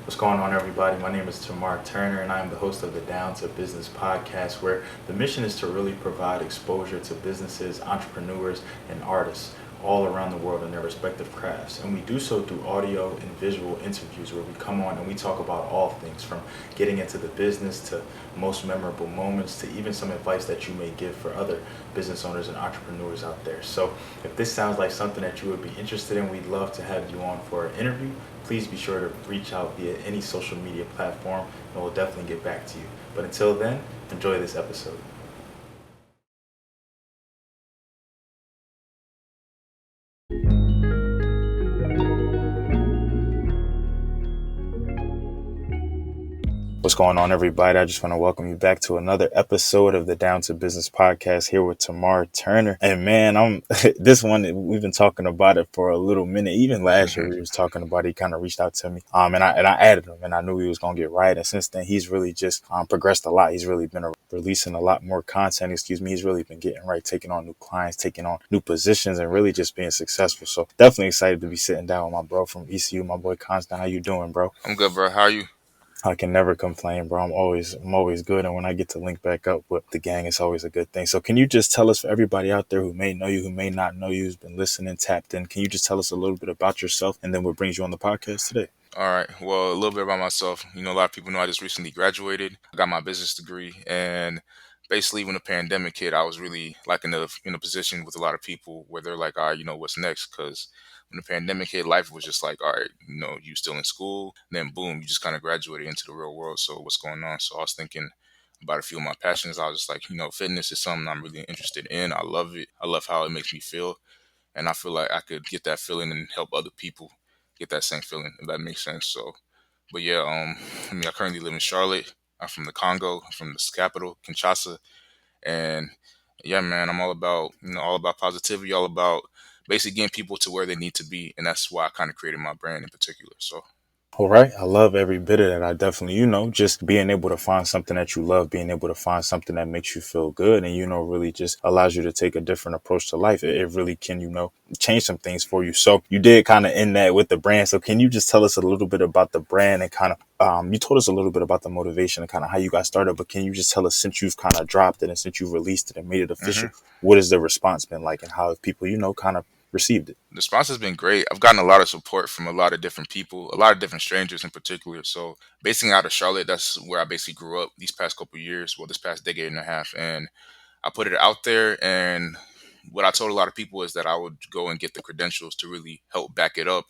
What's going on, everybody? My name is Tamar Turner, and I'm the host of the Down to Business podcast, where the mission is to really provide exposure to businesses, entrepreneurs, and artists all around the world in their respective crafts. And we do so through audio and visual interviews where we come on and we talk about all things from getting into the business to most memorable moments to even some advice that you may give for other business owners and entrepreneurs out there. So if this sounds like something that you would be interested in, we'd love to have you on for an interview. Please be sure to reach out via any social media platform and we'll definitely get back to you. But until then, enjoy this episode. What's going on, everybody? I just want to welcome you back to another episode of the Down to Business podcast here with Tamar Turner. And man, I'm this one, we've been talking about it for a little minute. Even last year we was talking about it. He kind of reached out to me. And I added him and I knew he was gonna get right. And since then he's really just progressed a lot. He's really been releasing a lot more content, He's really been getting right, taking on new clients, taking on new positions, and really just being successful. So definitely excited to be sitting down with my bro from ECU, my boy Constant. How you doing, bro? I'm good, bro. How are you? I can never complain, bro. I'm always good, and when I get to link back up with the gang, it's always a good thing. So, can you just tell us, for everybody out there who may know you, who may not know you, who's been listening, tapped in, can you just tell us a little bit about yourself, and then what brings you on the podcast today? All right. Well, a little bit about myself. A lot of people know I just recently graduated. I got my business degree, and basically, when the pandemic hit, I was really like in a position with a lot of people where they're like, all right, what's next? Because when the pandemic hit, life was just like, all right, you still in school, and then boom, you just kind of graduated into the real world. So what's going on? So I was thinking about a few of my passions. I was just like, fitness is something I'm really interested in. I love it. I love how it makes me feel. And I feel like I could get that feeling and help other people get that same feeling, if that makes sense. So, but yeah, I currently live in Charlotte. I'm from the Congo, I'm from the capital, Kinshasa, and yeah, man, I'm all about positivity, all about basically getting people to where they need to be, and that's why I kind of created my brand in particular. So. All right. I love every bit of that. I definitely, just being able to find something that you love, being able to find something that makes you feel good and, really just allows you to take a different approach to life. It really can, change some things for you. So you did kind of end that with the brand. So can you just tell us a little bit about the brand and kind of, you told us a little bit about the motivation and kind of how you got started, but can you just tell us, since you've kind of dropped it and since you've released it and made it official, what has the response been like and how have people, kind of received it? The response has been great. I've gotten a lot of support from a lot of different people, a lot of different strangers in particular. So, basically out of Charlotte, that's where I basically grew up these past couple years, well, this past decade and a half. And I put it out there. And what I told a lot of people is that I would go and get the credentials to really help back it up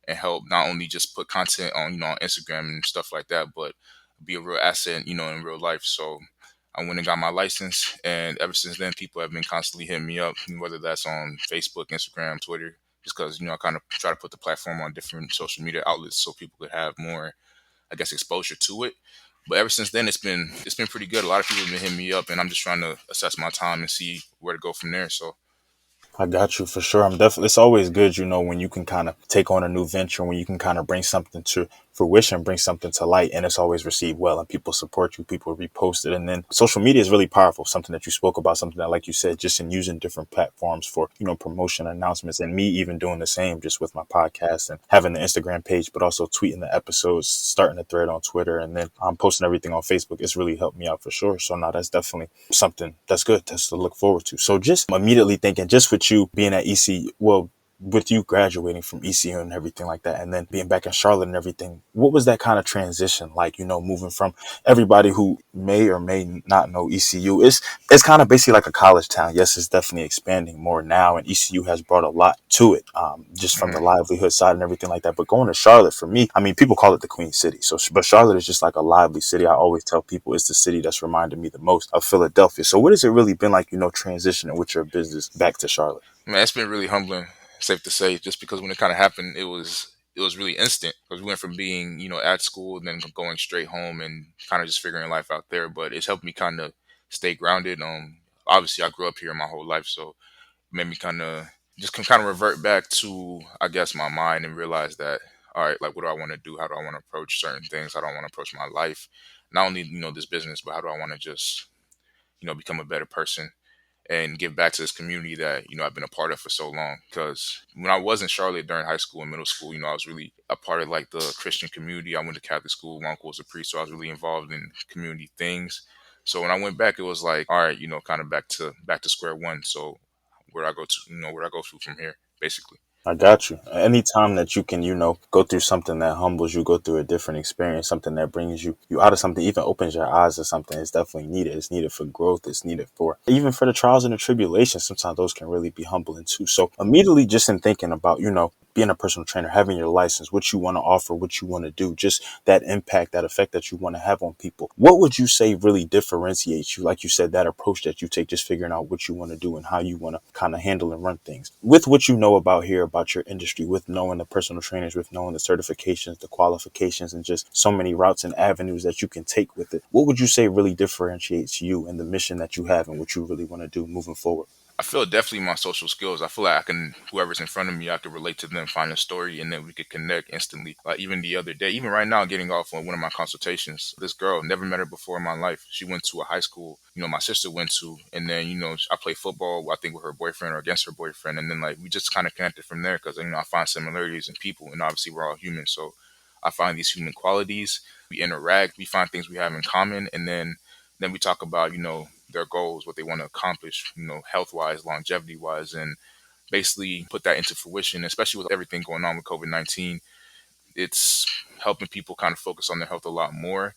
and help not only just put content on, on Instagram and stuff like that, but be a real asset, in real life. So, I went and got my license, and ever since then, people have been constantly hitting me up, whether that's on Facebook, Instagram, Twitter, just because I kind of try to put the platform on different social media outlets so people could have more, I guess, exposure to it. But ever since then, it's been pretty good. A lot of people have been hitting me up, and I'm just trying to assess my time and see where to go from there. So. I got you for sure. I'm definitely, it's always good, when you can kind of take on a new venture, when you can kind of bring something to fruition, bring something to light, and it's always received well and people support you, people repost it. And then social media is really powerful, something that you spoke about, something that, like you said, just in using different platforms for, promotion announcements, and me even doing the same just with my podcast and having the Instagram page, but also tweeting the episodes, starting a thread on Twitter, and then I'm posting everything on Facebook. It's really helped me out for sure. So now that's definitely something that's good. That's to look forward to. So just immediately thinking, just with you being at EC, well, with you graduating from ECU and everything like that, and then being back in Charlotte and everything, what was that kind of transition like? Moving from, everybody who may or may not know ECU, it's kind of basically like a college town. Yes, it's definitely expanding more now, and ECU has brought a lot to it, just from the Mhm. livelihood side and everything like that. But going to Charlotte, for me, I mean, people call it the Queen City. So, but Charlotte is just like a lively city. I always tell people it's the city that's reminded me the most of Philadelphia. So, what has it really been like, transitioning with your business back to Charlotte? Man, it's been really humbling, safe to say, just because when it kind of happened, it was really instant because we went from being at school and then going straight home and kind of just figuring life out there. But it's helped me kind of stay grounded. Obviously I grew up here my whole life, so it made me kind of just kind of revert back to, I guess, my mind and realize that, all right, like, what do I want to do? How do I want to approach certain things? How do I want to approach my life? Not only this business, but how do I want to just become a better person and give back to this community that I've been a part of for so long. Because when I was in Charlotte during high school and middle school, I was really a part of like the Christian community. I went to Catholic school. My uncle was a priest, so I was really involved in community things. So when I went back, it was like, all right, kind of back to square one. So where I go to, where I go to from here, basically. I got you. Anytime that you can, go through something that humbles you, go through a different experience, something that brings you out of something, even opens your eyes to something, it's definitely needed. It's needed for growth. It's needed for even for the trials and the tribulations. Sometimes those can really be humbling too. So immediately just in thinking about, being a personal trainer, having your license, what you want to offer, what you want to do, just that impact, that effect that you want to have on people. What would you say really differentiates you? Like you said, that approach that you take, just figuring out what you want to do and how you want to kind of handle and run things. With what you know about here, about your industry, with knowing the personal trainers, with knowing the certifications, the qualifications, and just so many routes and avenues that you can take with it, what would you say really differentiates you and the mission that you have and what you really want to do moving forward? I feel definitely my social skills. I feel like I can, whoever's in front of me, I could relate to them, find a story, and then we could connect instantly. Like even the other day, even right now, getting off on one of my consultations, this girl, never met her before in my life. She went to a high school, my sister went to, and then, I played football, I think with her boyfriend or against her boyfriend. And then like, we just kind of connected from there because, I find similarities in people, and obviously we're all human. So I find these human qualities, we interact, we find things we have in common, and then we talk about, their goals, what they want to accomplish, health wise, longevity wise, and basically put that into fruition, especially with everything going on with COVID-19. It's helping people kind of focus on their health a lot more.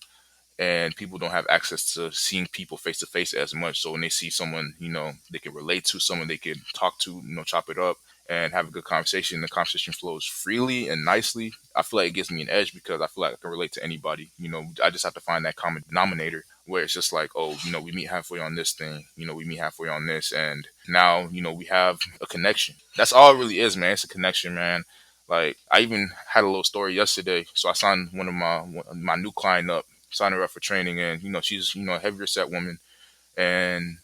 And people don't have access to seeing people face to face as much. So when they see someone, they can relate to, someone they can talk to, chop it up and have a good conversation, the conversation flows freely and nicely. I feel like it gives me an edge because I feel like I can relate to anybody. I just have to find that common denominator where it's just like, oh, we meet halfway on this thing, we meet halfway on this. And now, we have a connection. That's all it really is, man. It's a connection, man. Like I even had a little story yesterday. So I signed one of my new client up, signed her up for training, and she's a heavier set woman, and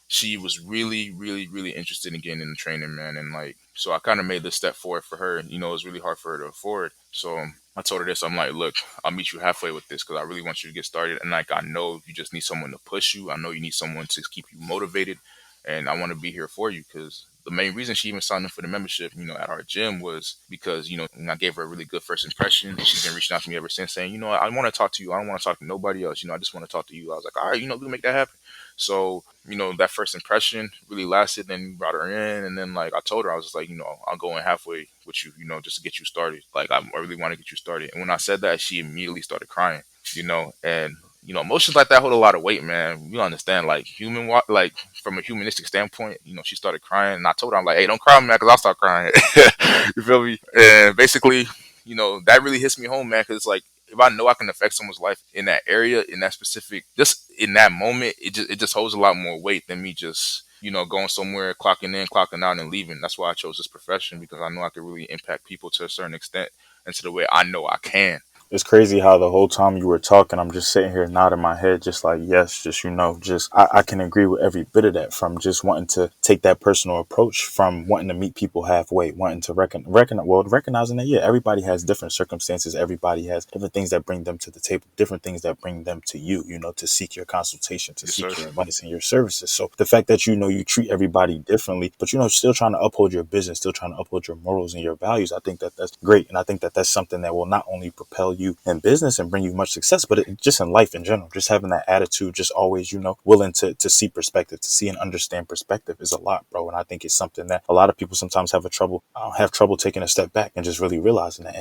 she was really, really, really interested in getting into training, man. And like, so I kind of made this step forward for her. It was really hard for her to afford. So I told her this. I'm like, look, I'll meet you halfway with this because I really want you to get started. And like, I know you just need someone to push you. I know you need someone to keep you motivated, and I want to be here for you because the main reason she even signed up for the membership, at our gym was because, I gave her a really good first impression. And she's been reaching out to me ever since saying, I want to talk to you. I don't want to talk to nobody else. I just want to talk to you. I was like, all right, we can make that happen. So, that first impression really lasted. Then we brought her in. And then, like, I told her, I was just like, I'll go in halfway with you, just to get you started. Like, I really want to get you started. And when I said that, she immediately started crying, and, emotions like that hold a lot of weight, man. You understand, like, like, from a humanistic standpoint, she started crying. And I told her, I'm like, hey, don't cry, man, because I'll start crying. You feel me? And basically, that really hits me home, man, because it's like, if I know I can affect someone's life in that area, in that specific, just in that moment, it just holds a lot more weight than me just going somewhere, clocking in, clocking out, and leaving. That's why I chose this profession because I know I can really impact people to a certain extent and to the way I know I can. It's crazy how the whole time you were talking, I'm just sitting here nodding my head, just like, yes, just, I can agree with every bit of that, from just wanting to take that personal approach, from wanting to meet people halfway, wanting to recognizing that, yeah, everybody has different circumstances. Everybody has different things that bring them to the table, different things that bring them to you, to seek your consultation, to Yes, sir. seek your advice and your services. So the fact that, you treat everybody differently, but, still trying to uphold your business, still trying to uphold your morals and your values. I think that that's great. And I think that that's something that will not only propel you in business and bring you much success, but just in life in general, just having that attitude, just always, willing to see perspective, to see and understand perspective is a lot, bro. And I think it's something that a lot of people sometimes have trouble taking a step back and just really realizing that,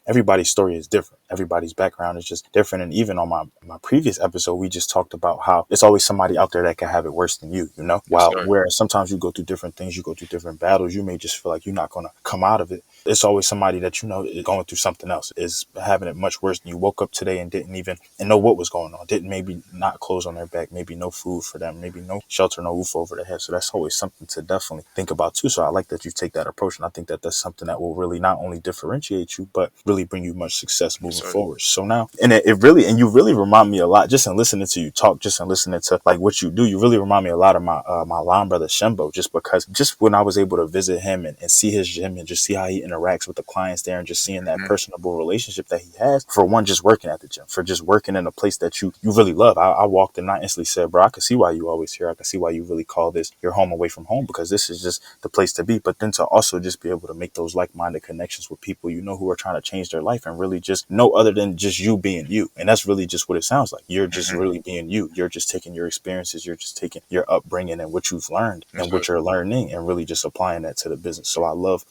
everybody's story is different. Everybody's background is just different. And even on my previous episode, we just talked about how it's always somebody out there that can have it worse than you, Yes, while sir. whereas sometimes you go through different things, you go through different battles, you may just feel like you're not going to come out of it. It's always somebody that is going through something else, is having it much worse than you. Woke up today and didn't even and know what was going on. Didn't maybe not clothes on their back, maybe no food for them, maybe no shelter, no roof over their head. So that's always something to definitely think about too. So I like that you take that approach, and I think that that's something that will really not only differentiate you, but really bring you much success Yes, moving sir. forward. So now, and it really, and you really remind me a lot, just in listening to you talk, just in listening to like what you do. You really remind me a lot of my line brother Shembo, just because just when I was able to visit him and see his gym and just see how he interacts with the clients there, and just seeing that Hmm. personable relationship that he has for one, just working at the gym, for just working in a place that you really love. I walked in and I instantly said, bro, I can see why you always here. I can see why you really call this your home away from home, because this is just the place to be. But then to also just be able to make those like-minded connections with people, who are trying to change their life and really just no other than just you being you. And that's really just what it sounds like. You're just Hmm. really being you. You're just taking your experiences. You're just taking your upbringing and what you've learned That's and good. what you're learning and really just applying that to the business. So I love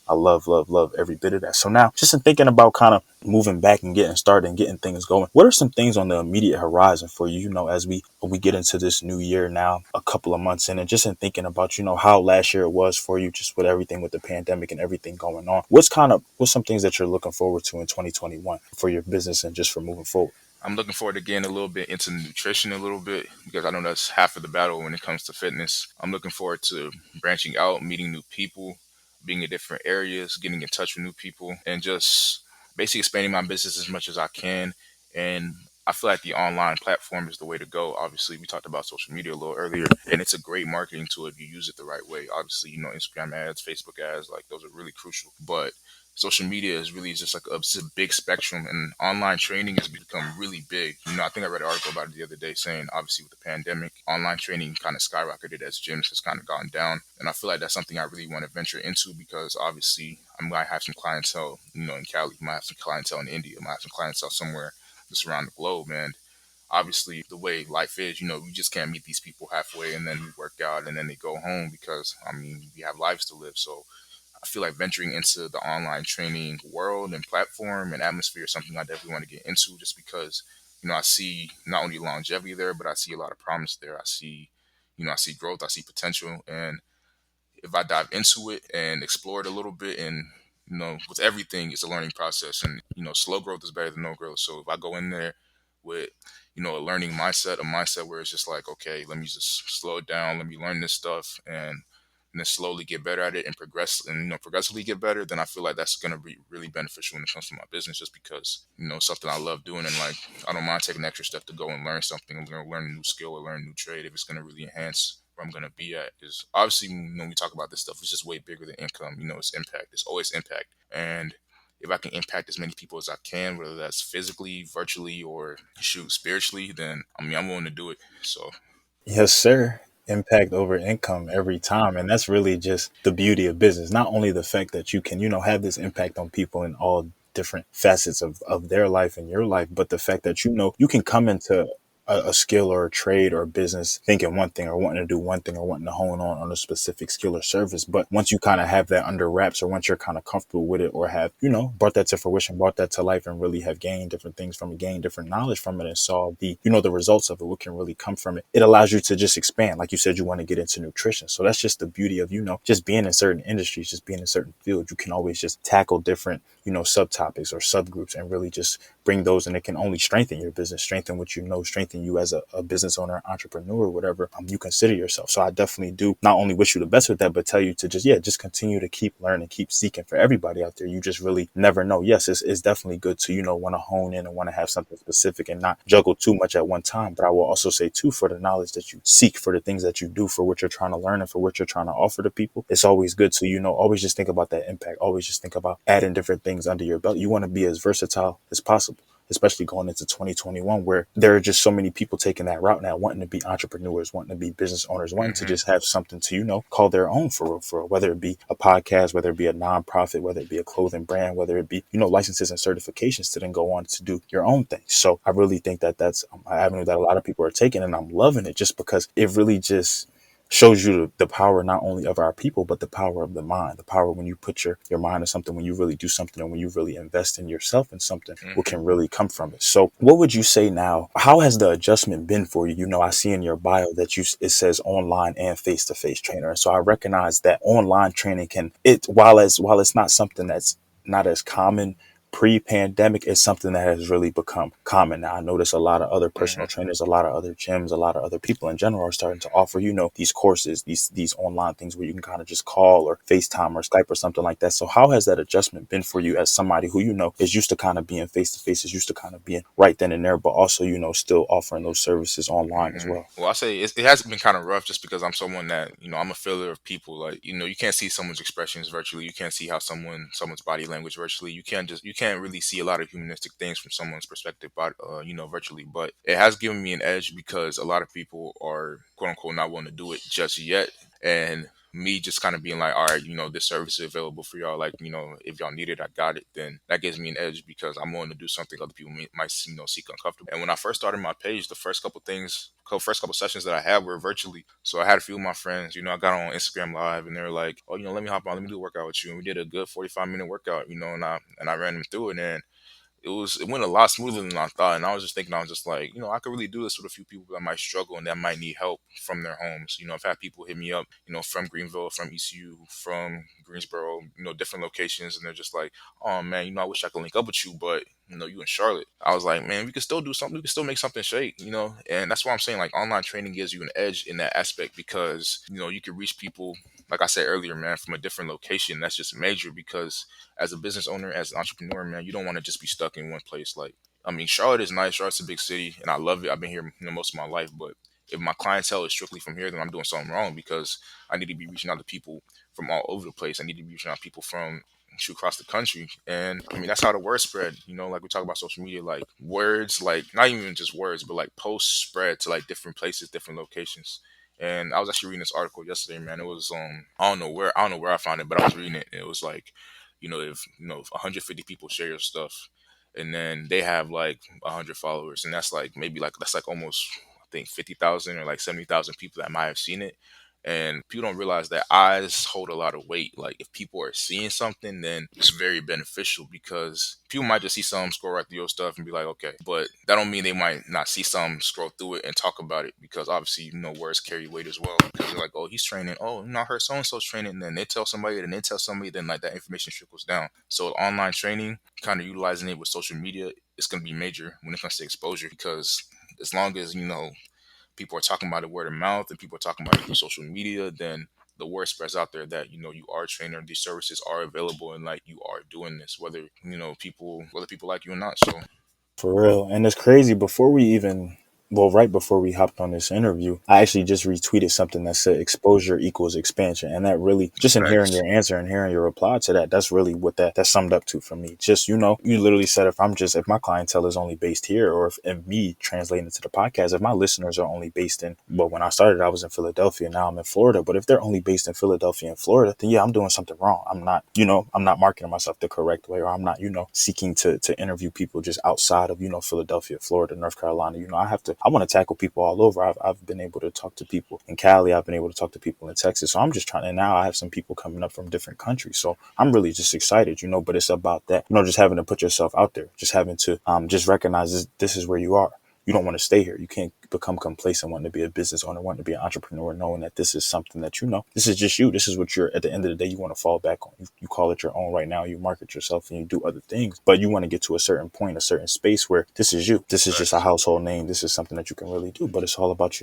every bit of that. So now just in thinking about kind of moving back and getting started and getting things going, what are some things on the immediate horizon for you, as we get into this new year now, a couple of months in, and just in thinking about, how last year it was for you, just with everything with the pandemic and everything going on. What's some things that you're looking forward to in 2021 for your business and just for moving forward? I'm looking forward to getting a little bit into nutrition a little bit because I know that's half of the battle when it comes to fitness. I'm looking forward to branching out, meeting new people, being in different areas, getting in touch with new people, and just basically expanding my business as much as I can. And I feel like the online platform is the way to go. Obviously, we talked about social media a little earlier, and it's a great marketing tool if you use it the right way. Obviously, Instagram ads, Facebook ads, like those are really crucial. But social media is really just like it's a big spectrum, and online training has become really big. I think I read an article about it the other day saying obviously with the pandemic, online training kind of skyrocketed as gyms has kind of gone down, and I feel like that's something I really want to venture into because obviously I might have some clientele in Cali, might have some clientele in India, might have some clientele somewhere just around the globe. And obviously the way life is, we just can't meet these people halfway and then we work out and then they go home because we have lives to live. So I feel like venturing into the online training world and platform and atmosphere is something I definitely want to get into just because, I see not only longevity there, but I see a lot of promise there. I see growth, I see potential. And if I dive into it and explore it a little bit and with everything it's a learning process and slow growth is better than no growth. So if I go in there with a learning mindset, a mindset where it's just like, okay, let me just slow it down, let me learn this stuff and then slowly get better at it and progress and progressively get better, then I feel like that's going to be really beneficial when it comes to my business just because it's something I love doing. And like I don't mind taking an extra step to go and learn something. I'm going to learn a new skill or learn a new trade if it's going to really enhance where I'm going to be at. Is obviously when we talk about this stuff, it's just way bigger than income. It's impact. It's always impact. And if I can impact as many people as I can, whether that's physically, virtually, or shoot spiritually, then I'm willing to do it. So Yes, sir. Impact over income every time. And that's really just the beauty of business. Not only the fact that you can, have this impact on people in all different facets of their life and your life, but the fact that, you can come into a skill or a trade or a business thinking one thing or wanting to do one thing or wanting to hone on a specific skill or service. But once you kind of have that under wraps or once you're kind of comfortable with it or have, brought that to fruition, brought that to life and really have gained different things from it, gained different knowledge from it and saw the results of it, what can really come from it. It allows you to just expand. Like you said, you want to get into nutrition. So that's just the beauty of, just being in certain industries, just being in certain fields. You can always just tackle different, subtopics or subgroups and really just bring those, and it can only strengthen your business, strengthen what strengthen you as a business owner, entrepreneur, whatever you consider yourself. So I definitely do not only wish you the best with that, but tell you to just continue to keep learning, keep seeking. For everybody out there, you just really never know. Yes, it's definitely good to want to hone in and want to have something specific and not juggle too much at one time. But I will also say too, for the knowledge that you seek, for the things that you do, for what you're trying to learn and for what you're trying to offer to people, it's always good to always just think about that impact. Always just think about adding different things under your belt. You want to be as versatile as possible, especially going into 2021, where there are just so many people taking that route now, wanting to be entrepreneurs, wanting to be business owners, wanting to hmm just have something to, call their own for whether it be a podcast, whether it be a nonprofit, whether it be a clothing brand, whether it be, licenses and certifications to then go on to do your own thing. So I really think that that's an avenue that a lot of people are taking, and I'm loving it just because it really just shows you the power not only of our people, but the power of the mind, the power when you put your mind to something, when you really do something, and when you really invest in yourself and something, what hmm can really come from it. So what would you say now? How has the adjustment been for you? I see in your bio that it says online and face-to-face trainer. And so I recognize that online training while it's not something that's not as common pre-pandemic, is something that has really become common now. I notice a lot of other personal hmm trainers, a lot of other gyms, a lot of other people in general are starting to offer, these courses, these online things where you can kind of just call or FaceTime or Skype or something like that. So how has that adjustment been for you as somebody who, is used to kind of being face to face, is used to kind of being right then and there, but also, still offering those services online as well? Well, I say it has been kind of rough just because I'm someone that I'm a filler of people. Like you can't see someone's expressions virtually. You can't see how someone's body language virtually. You can't can't really see a lot of humanistic things from someone's perspective, but virtually. But it has given me an edge because a lot of people are quote unquote not willing to do it just yet, and me just kind of being like, all right, this service is available for y'all. Like, if y'all need it, I got it. Then that gives me an edge because I'm willing to do something other people might, seek uncomfortable. And when I first started my page, the first couple sessions that I had were virtually. So I had a few of my friends, I got on Instagram Live and they were like, oh, let me hop on, let me do a workout with you. And we did a good 45-minute workout, and I ran them through it. And it went a lot smoother than I thought. And I was just thinking, I was just like, I could really do this with a few people that might struggle and that might need help from their homes. I've had people hit me up, from Greenville, from ECU, from Greensboro, different locations, and they're just like, oh man, I wish I could link up with you, but you in Charlotte. I was like, man, we can still do something. We can still make something shake, and that's why I'm saying like online training gives you an edge in that aspect because you can reach people, like I said earlier, man, from a different location. That's just major because as a business owner, as an entrepreneur, man, you don't want to just be stuck in one place. Like, I mean, Charlotte is nice. Charlotte's a big city, and I love it. I've been here, most of my life. But if my clientele is strictly from here, then I'm doing something wrong because I need to be reaching out to people from all over the place. I need to be reaching out to people from across the country. And I mean, that's how the word spread. Like we talk about social media, like words, like not even just words, but like posts spread to like different places, different locations. And I was actually reading this article yesterday, man. It was I don't know where I found it, but I was reading it. And it was like, if 150 people share your stuff, and then they have like 100 followers, and that's like maybe like that's like almost I think 50,000 or like 70,000 people that might have seen it. And people don't realize that eyes hold a lot of weight. Like if people are seeing something, then it's very beneficial because people might just see some, scroll right through your stuff and be like, okay. But that don't mean they might not see some, scroll through it and talk about it because obviously, words carry weight as well. Because they're like, oh, he's training. Oh, I heard so-and-so's training. And then they tell somebody, then they tell somebody, then like that information trickles down. So online training, kind of utilizing it with social media, it's going to be major when it comes to exposure because as long as, people are talking about it word of mouth and people are talking about it through social media, then the word spreads out there that you are a trainer, these services are available, and like you are doing this, whether whether people like you or not. So For real. And it's crazy. Right before we hopped on this interview, I actually just retweeted something that said exposure equals expansion. And that really, just in hearing facts. your answer and hearing your reply to that, that's really what that summed up to for me. Just, you literally said if my clientele is only based here, or if me translating to the podcast, if my listeners are only based well, when I started, I was in Philadelphia. Now I'm in Florida. But if they're only based in Philadelphia and Florida, then yeah, I'm doing something wrong. I'm not marketing myself the correct way, or I'm not, seeking to interview people just outside of, Philadelphia, Florida, North Carolina. I want to tackle people all over. I've been able to talk to people in Cali. I've been able to talk to people in Texas. So I'm just trying, and now I have some people coming up from different countries. So I'm really just excited, but it's about that, just having to put yourself out there, just having to, just recognize this is where you are. You don't want to stay here. You can't become complacent wanting to be a business owner, wanting to be an entrepreneur, knowing that this is something that this is just you. This is what you're at the end of the day you want to fall back on. You call it your own right now. You market yourself and you do other things, but you want to get to a certain point, a certain space where this is you. This is just a Facts. household name. This is something that you can really do, but it's all about,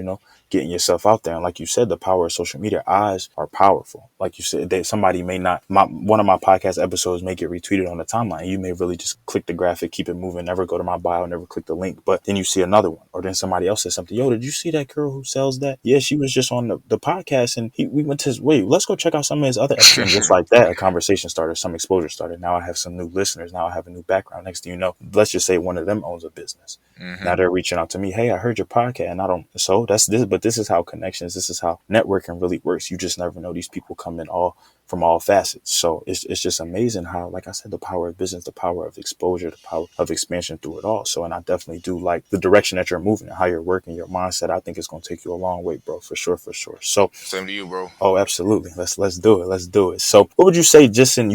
getting yourself out there. And like you said, the power of social media, eyes are powerful. Like you said, somebody may not, one of my podcast episodes may get retweeted on the timeline. You may really just click the graphic, keep it moving, never go to my bio, never click the link. But then you see another one, or then somebody else says something. Yo, did you see that girl who sells that? Yeah, she was just on the podcast, and we went to his, wait, let's go check out some of his other episodes. And just like that, a conversation started, some exposure started. Now I have some new listeners. Now I have a new background. Next thing you know, let's just say one of them owns a business. Hmm. Now they're reaching out to me. Hey, I heard your podcast, and I don't. So that's this, but this is how connections. This is how networking really works. You just never know. These people come in all from all facets. So it's just amazing how, like I said, the power of business, the power of exposure, the power of expansion through it all. So, and I definitely do like the direction that you're moving and how you're working, your mindset. I think it's going to take you a long way, bro, for sure, for sure. So, Same to you, bro. oh, absolutely. Let's do it. Let's do it. So what would you say just in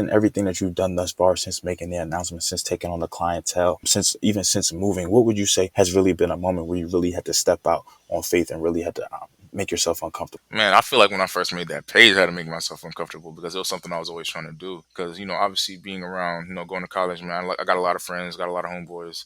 everything that you've done thus far, since making the announcement, since taking on the clientele, since moving, what would you say has really been a moment where you really had to step out on faith and really had to make yourself uncomfortable? Man, I feel like when I first made that page, I had to make myself uncomfortable because it was something I was always trying to do. Because obviously being around, going to college, man, I got a lot of friends, got a lot of homeboys,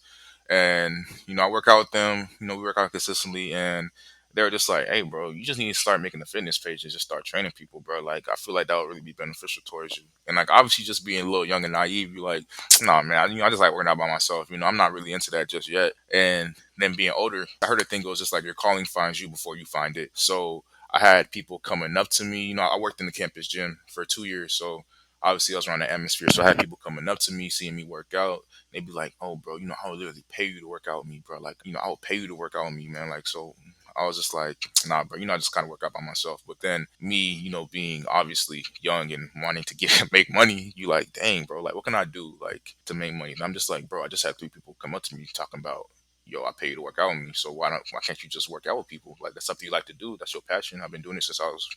and I work out with them. We work out consistently, and they were just like, "Hey, bro, you just need to start making a fitness page and just start training people, bro. Like, I feel like that would really be beneficial towards you." And like, obviously, just being a little young and naive, you're like, "Nah, man, I just like working out by myself. I'm not really into that just yet." And then being older, I heard a thing goes just like your calling finds you before you find it. So I had people coming up to me. I worked in the campus gym for 2 years, so obviously I was around the atmosphere, so I had people coming up to me, seeing me work out. They'd be like, "Oh, bro, I would literally pay you to work out with me, bro. Like, I would pay you to work out with me, man." Like, so I was just like, "Nah, bro. I just kind of work out by myself." But then me, being obviously young and wanting to get make money, you like, dang, bro. Like, what can I do like to make money? And I'm just like, bro, I just had three people come up to me talking about, yo, I pay you to work out with me. So why can't you just work out with people? Like, that's something you like to do. That's your passion. I've been doing it since I was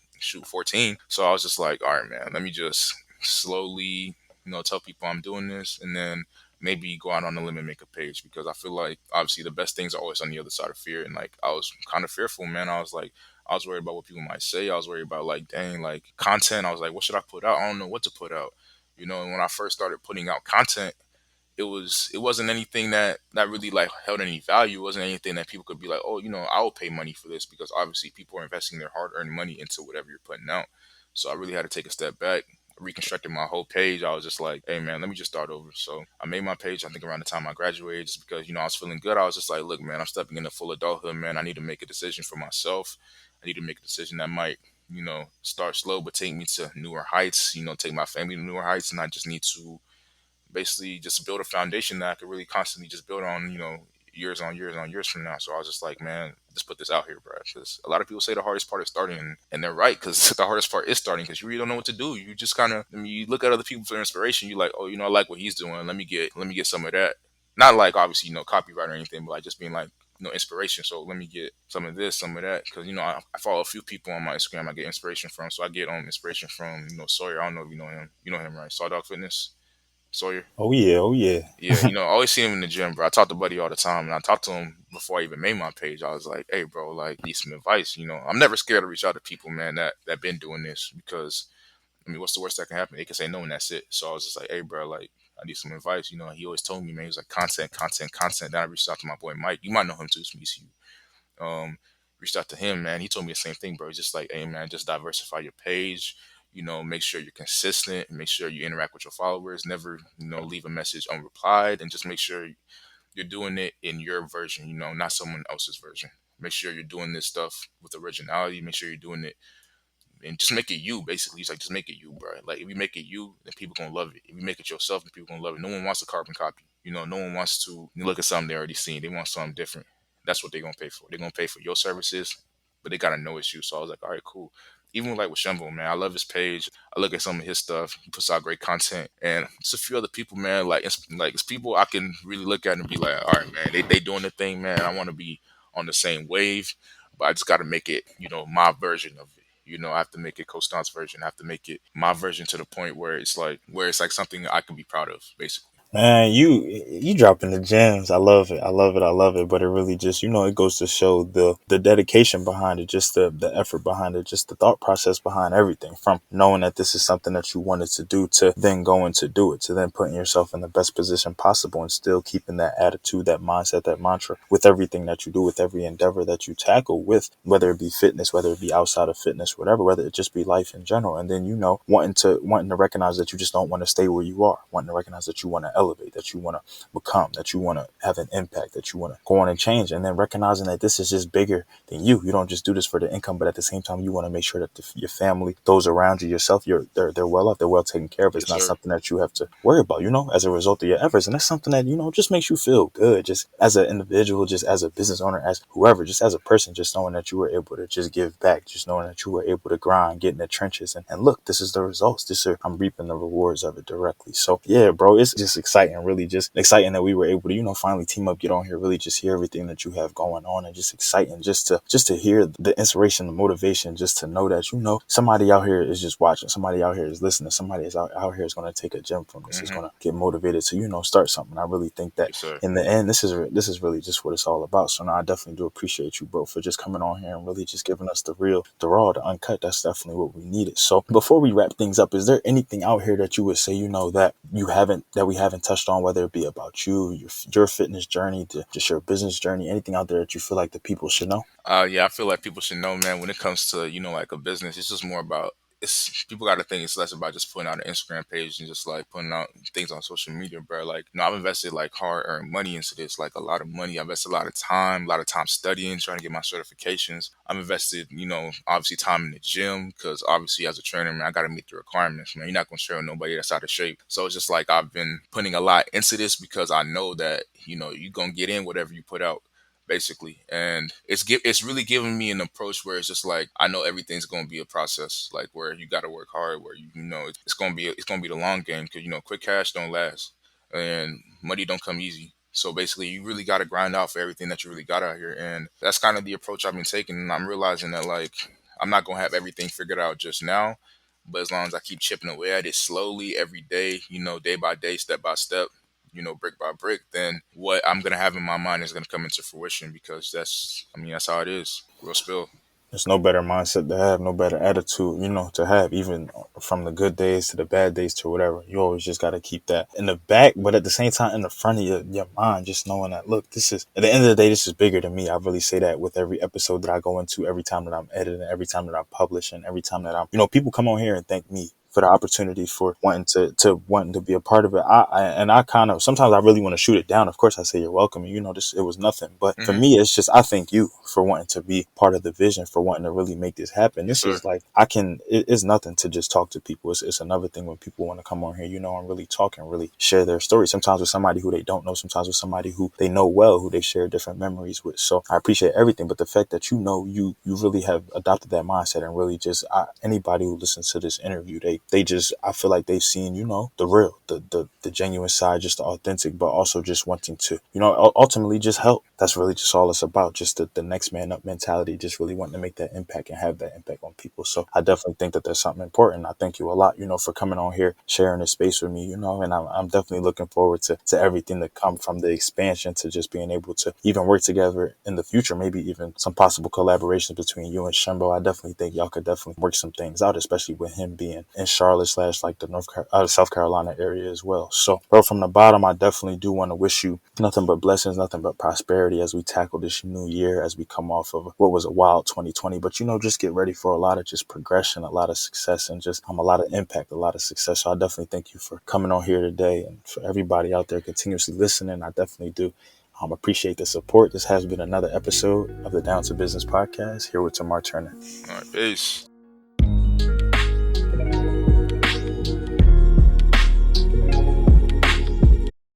14. So I was just like, all right, man, let me just slowly, tell people I'm doing this, and then maybe go out on a limb and make a page, because I feel like obviously the best things are always on the other side of fear. And like, I was kind of fearful, man. I was like, I was worried about what people might say. I was worried about like, dang, like content. I was like, what should I put out? I don't know what to put out. And when I first started putting out content, it wasn't anything that really like held any value. It wasn't anything that people could be like, oh, I will pay money for this, because obviously people are investing their hard earned money into whatever you're putting out. So I really had to take a step back, reconstructed my whole page. I was just like, hey man, let me just start over. So I made my page, I think around the time I graduated, just because I was feeling good. I was just like, look, man, I'm stepping into full adulthood, man. I need to make a decision for myself. I need to make a decision that might start slow but take me to newer heights, take my family to newer heights. And I just need to basically just build a foundation that I could really constantly just build on, years on years on years from now. So I was just like, man, just put this out here, bro. Because a lot of people say the hardest part is starting, and they're right. Because the hardest part is starting, because you really don't know what to do. You just kind of, you look at other people for inspiration. You like, oh, I like what he's doing. Let me get some of that. Not like obviously, copyright or anything, but like just being like, inspiration. So let me get some of this, some of that, because I follow a few people on my Instagram I get inspiration from. So I get inspiration from Sawyer. I don't know if you know him. You know him, right? Sawdog Fitness. Sawyer. Oh yeah, oh yeah. Yeah, I always see him in the gym, bro. I talk to Buddy all the time, and I talked to him before I even made my page. I was like, "Hey, bro, like, need some advice." I'm never scared to reach out to people, man, that been doing this, because what's the worst that can happen? They can say no, and that's it. So I was just like, "Hey, bro, like, I need some advice." He always told me, man, he was like, "Content, content, content." Then I reached out to my boy Mike. You might know him too, from ECU. Um, Reached out to him, man. He told me the same thing, bro. He's just like, hey, man, just diversify your page. Make sure you're consistent. Make sure you interact with your followers. Never, leave a message unreplied, and just make sure you're doing it in your version. Not someone else's version. Make sure you're doing this stuff with originality. Make sure you're doing it and just make it you. Basically, he's like, just make it you, bro. Like, if you make it you, then people gonna love it. If you make it yourself, then people gonna love it. No one wants a carbon copy. No one wants to look at something they already seen. They want something different. That's what they're gonna pay for. They're gonna pay for your services, but they gotta know it's you. So I was like, all right, cool. Even like with Shumbo, man, I love his page. I look at some of his stuff. He puts out great content, and just a few other people, man. It's people I can really look at and be like, all right, man, they doing the thing, man. I want to be on the same wave, but I just got to make it, my version of it. I have to make it Costan's version. I have to make it my version, to the point where it's like something I can be proud of, basically. Man, you dropping the gems. I love it. I love it. I love it. But it really just, it goes to show the dedication behind it, just the effort behind it, just the thought process behind everything, from knowing that this is something that you wanted to do, to then going to do it, to then putting yourself in the best position possible, and still keeping that attitude, that mindset, that mantra with everything that you do, with every endeavor that you tackle with, whether it be fitness, whether it be outside of fitness, whatever, whether it just be life in general. And then, wanting to recognize that you just don't want to stay where you are, wanting to recognize that you want to elevate, that you want to become, that you want to have an impact, that you want to go on and change, and then recognizing that this is just bigger than you. You don't just do this for the income, but at the same time, you want to make sure that your family, those around you, yourself, they're well off, they're well taken care of. It's Yes, not sir. something that you have to worry about, as a result of your efforts. And that's something that, just makes you feel good, just as an individual, just as a business owner, as whoever, just as a person, just knowing that you were able to just give back, just knowing that you were able to grind, get in the trenches, and look, this is the results. I'm reaping the rewards of it directly. So yeah, bro, it's just exciting, really just exciting that we were able to, finally team up, get on here, really just hear everything that you have going on, and just exciting just to hear the inspiration, the motivation, just to know that, somebody out here is just watching, somebody out here is listening, somebody is out here is going to take a gem from this, is Mm-hmm. going to get motivated to, start something. I really think that Yes, sir. in the end, this is really just what it's all about. So no, I definitely do appreciate you, bro, for just coming on here and really just giving us the real, the raw, the uncut. That's definitely what we needed. So before we wrap things up, is there anything out here that you would say, that we haven't touched on, whether it be about you, your fitness journey, to just your business journey, anything out there that you feel like the people should know? Yeah, I feel like people should know, man. When it comes to like a business, it's just more about it's people got to think it's less about just putting out an Instagram page and just like putting out things on social media, bro. Like, I've invested like hard earned money into this, like a lot of money. I've invested a lot of time studying, trying to get my certifications. I've invested, obviously time in the gym because obviously as a trainer, man, I got to meet the requirements, man. You're not going to train with nobody that's out of shape. So it's just like I've been putting a lot into this because I know that, you're going to get in whatever you put out basically. And it's really giving me an approach where it's just like I know everything's going to be a process, like where you got to work hard, where it's going to be the long game because quick cash don't last and money don't come easy. So basically, you really got to grind out for everything that you really got out here, and that's kind of the approach I've been taking. And I'm realizing that like I'm not gonna have everything figured out just now, but as long as I keep chipping away at it slowly every day, day by day, step by step, brick by brick, then what I'm gonna have in my mind is gonna come into fruition because that's how it is. Real spill. There's no better mindset to have, no better attitude, to have, even from the good days to the bad days to whatever. You always just got to keep that in the back, but at the same time, in the front of your mind, just knowing that, look, this is, at the end of the day, this is bigger than me. I really say that with every episode that I go into, every time that I'm editing, every time that I'm publishing, every time that people come on here and thank me for the opportunity, for wanting to be a part of it. I kind of, sometimes I really want to shoot it down. Of course I say you're welcome. This, it was nothing. But for Hmm. me, it's just, I thank you for wanting to be part of the vision, for wanting to really make this happen. Yes, This sir. is like, it's nothing to just talk to people. It's another thing when people want to come on here, and really talk and really share their story. Sometimes with somebody who they don't know, sometimes with somebody who they know well, who they share different memories with. So I appreciate everything. But the fact that you really have adopted that mindset and really just, anybody who listens to this interview, they just, I feel like they've seen, the real, the genuine side, just the authentic, but also just wanting to, ultimately just help. That's really just all it's about. Just the next man up mentality, just really wanting to make that impact and have that impact on people. So I definitely think that there's something important. I thank you a lot, for coming on here, sharing this space with me, and I'm definitely looking forward to everything that come from the expansion, to just being able to even work together in the future, maybe even some possible collaborations between you and Shimbo. I definitely think y'all could definitely work some things out, especially with him being in Charlotte slash like the South Carolina area as well. So, bro, from the bottom, I definitely do want to wish you nothing but blessings, nothing but prosperity as we tackle this new year, as we come off of what was a wild 2020. But just get ready for a lot of just progression, a lot of success, and just a lot of impact, a lot of success. So I definitely thank you for coming on here today, and for everybody out there continuously listening. I definitely do. Appreciate the support. This has been another episode of the Down to Business podcast here with Tamar Turner. All right, peace.